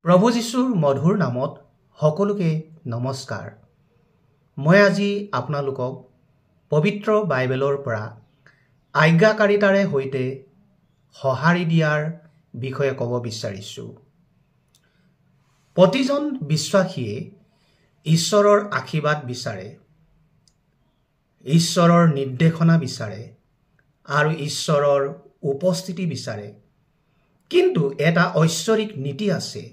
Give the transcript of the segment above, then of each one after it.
প্ৰভু যীশুৰ মধুৰ নামত সকলোকে নমস্কাৰ। মই আজি আপোনালোকক পবিত্ৰ বাইবেলৰ পৰা আজ্ঞাকাৰিতাৰে সৈতে সঁহাৰি দিয়াৰ বিষয়ে ক'ব বিচাৰিছোঁ। প্ৰতিজন বিশ্বাসীয়ে ঈশ্বৰৰ আশীৰ্বাদ বিচাৰে, ঈশ্বৰৰ নিৰ্দেশনা বিচাৰে আৰু ঈশ্বৰৰ উপস্থিতি বিচাৰে। কিন্তু এটা ঐশ্বৰিক নীতি আছে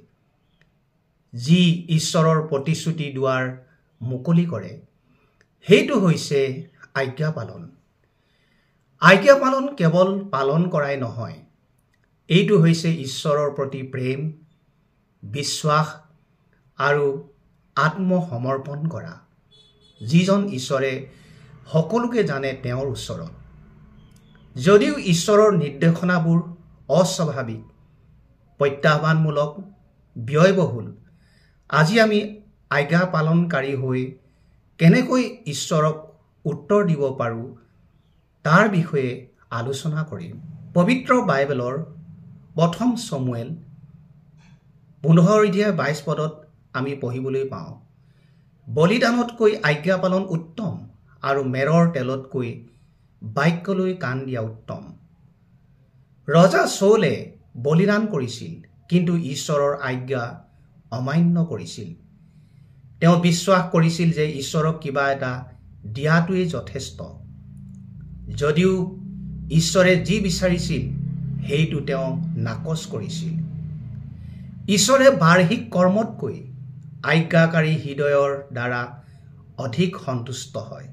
যি ঈশ্বৰৰ প্ৰতিশ্ৰুতি দুৱাৰ মুকলি কৰে। সেইটো হৈছে আজ্ঞা পালন। আজ্ঞা পালন কেৱল পালন কৰাই নহয়, এইটো হৈছে ঈশ্বৰৰ প্ৰতি প্ৰেম, বিশ্বাস আৰু আত্মসমৰ্পণ কৰা। যিজন ঈশ্বৰে সকলোকে জানে তেওঁৰ ওচৰত। যদিও ঈশ্বৰৰ নিৰ্দেশনাবোৰ অস্বাভাৱিক, প্ৰত্যাহ্বানমূলক, ব্যয়বহুল, আজি আমি আজ্ঞা পালনকাৰী হৈ কেনেকৈ ঈশ্বৰক উত্তৰ দিব পাৰোঁ তাৰ বিষয়ে আলোচনা কৰিম। পবিত্ৰ বাইবেলৰ প্ৰথম চমুৱেল 15:22 আমি পঢ়িবলৈ পাওঁ, বলিদানতকৈ আজ্ঞা পালন উত্তম আৰু মেৰৰ তেলতকৈ বাক্যলৈ কাণ দিয়া উত্তম। ৰজা চৌলে বলিদান কৰিছিল, কিন্তু ঈশ্বৰৰ আজ্ঞা অমান্য কৰিছিল। তেওঁ বিশ্বাস কৰিছিল যে ঈশ্বৰক কিবা এটা দিয়াটোৱেই যথেষ্ট। যদিও ঈশ্বৰে যি বিচাৰিছিল সেইটো তেওঁ নাকচ কৰিছিল। ঈশ্বৰে বাৰ্ষিক কৰ্মতকৈ আজ্ঞাকাৰী হৃদয়ৰ দ্বাৰা অধিক সন্তুষ্ট হয়।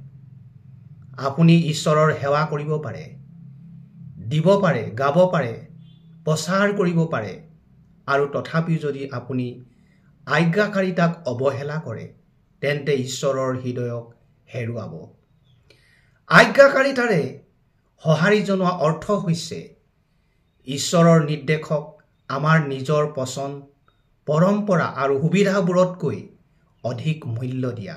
আপুনি ঈশ্বৰৰ সেৱা কৰিব পাৰে, দিব পাৰে, গাব পাৰে, প্ৰচাৰ কৰিব পাৰে, আৰু তথাপিও যদি আপুনি আজ্ঞাকাৰিতাক অৱহেলা কৰে তেন্তে ঈশ্বৰৰ হৃদয়ক হেৰুৱাব। আজ্ঞাকাৰিতাৰে সঁহাৰি জনোৱা অৰ্থ হৈছে ঈশ্বৰৰ নিৰ্দেশক আমাৰ নিজৰ পছন্দ, পৰম্পৰা আৰু সুবিধাবোৰতকৈ অধিক মূল্য দিয়া।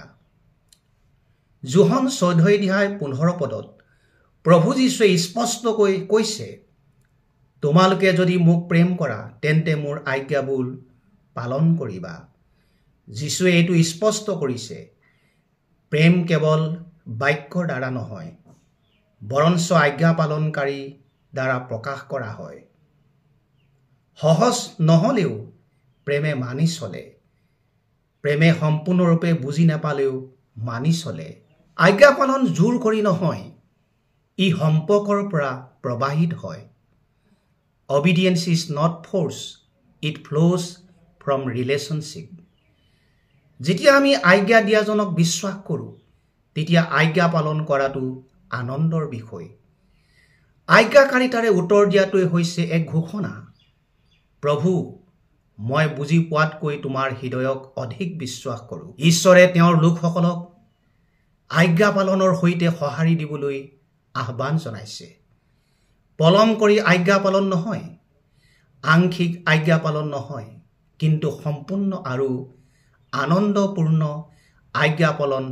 যোহন 14:15 প্ৰভু যীশুৱে স্পষ্টকৈ কৈছে, তোমালোকে যদি মোক প্ৰেম কৰা তেন্তে মোৰ আজ্ঞাবোৰ পালন কৰিবা। যীশুৱে এইটো স্পষ্ট কৰিছে, প্ৰেম কেৱল বাক্যৰ দ্বাৰা নহয়, বৰঞ্চ আজ্ঞা পালনকাৰী দ্বাৰা প্ৰকাশ কৰা হয়। সহজ নহ'লেও প্ৰেমে মানি চলে। প্ৰেমে সম্পূৰ্ণৰূপে বুজি নাপালেও মানি চলে। আজ্ঞা পালন জোৰ কৰি নহয়, ই সম্পৰ্কৰ পৰা প্ৰবাহিত হয়। Obedience is not force, it flows from relationship. যেতিয়া আমি আজ্ঞা দিয়াজনক বিশ্বাস কৰোঁ, তেতিয়া আজ্ঞা পালন কৰাটো আনন্দৰ বিষয়। আজ্ঞাকাৰিতাৰে উত্তৰ দিয়াটোৱে হৈছে এক ঘোষণা, প্ৰভু, মই বুজি পোৱাতকৈ তোমাৰ হৃদয়ক অধিক বিশ্বাস কৰোঁ। ঈশ্বৰে তেওঁৰ লোকসকলক আজ্ঞা পালনৰ সৈতে সঁহাৰি দিবলৈ আহ্বান জনাইছে। পলম কৰি আজ্ঞা পালন নহয়, আংশিক আজ্ঞা পালন নহয়, কিন্তু সম্পূৰ্ণ আৰু আনন্দপূৰ্ণ আজ্ঞা পালন।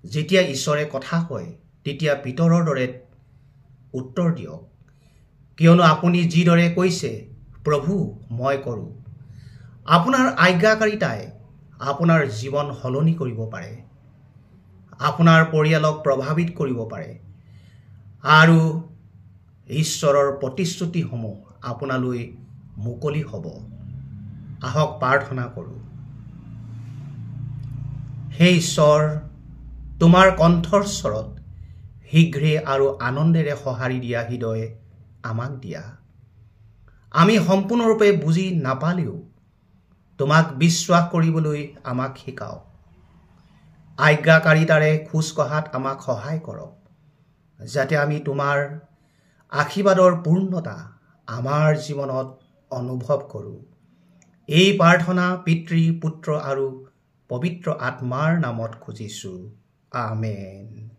যেতিয়া ঈশ্বৰে কথা কয় তেতিয়া পিতৰৰ দৰে উত্তৰ দিয়ক, কিয়নো আপুনি যিদৰে কৈছে, প্ৰভু, মই কৰোঁ। আপোনাৰ আজ্ঞাকাৰিতাই আপোনাৰ জীৱন সলনি কৰিব পাৰে, আপোনাৰ পৰিয়ালক প্ৰভাৱিত কৰিব পাৰে আৰু ঈশ্বৰৰ প্ৰতিশ্ৰুতিসমূহ আপোনালৈ মুকলি হ'ব। আহক প্ৰাৰ্থনা কৰোঁ। হে ঈশ্বৰ, তোমাৰ কণ্ঠস্বৰত শীঘ্ৰে আৰু আনন্দেৰে সঁহাৰি দিয়া হৃদয় আমাক দিয়া। আমি সম্পূৰ্ণৰূপে বুজি নাপালেও তোমাক বিশ্বাস কৰিবলৈ আমাক শিকাওক। আজ্ঞাকাৰিতাৰে খোজ কঢ়াত আমাক সহায় কৰক, যাতে আমি তোমাৰ আশীৰ্বাদৰ পূৰ্ণতা আমাৰ জীৱনত অনুভৱ কৰোঁ। এই প্ৰাৰ্থনা পিতৃ, পুত্ৰ আৰু পবিত্ৰ আত্মাৰ নামত খুজিছোঁ। আমেন।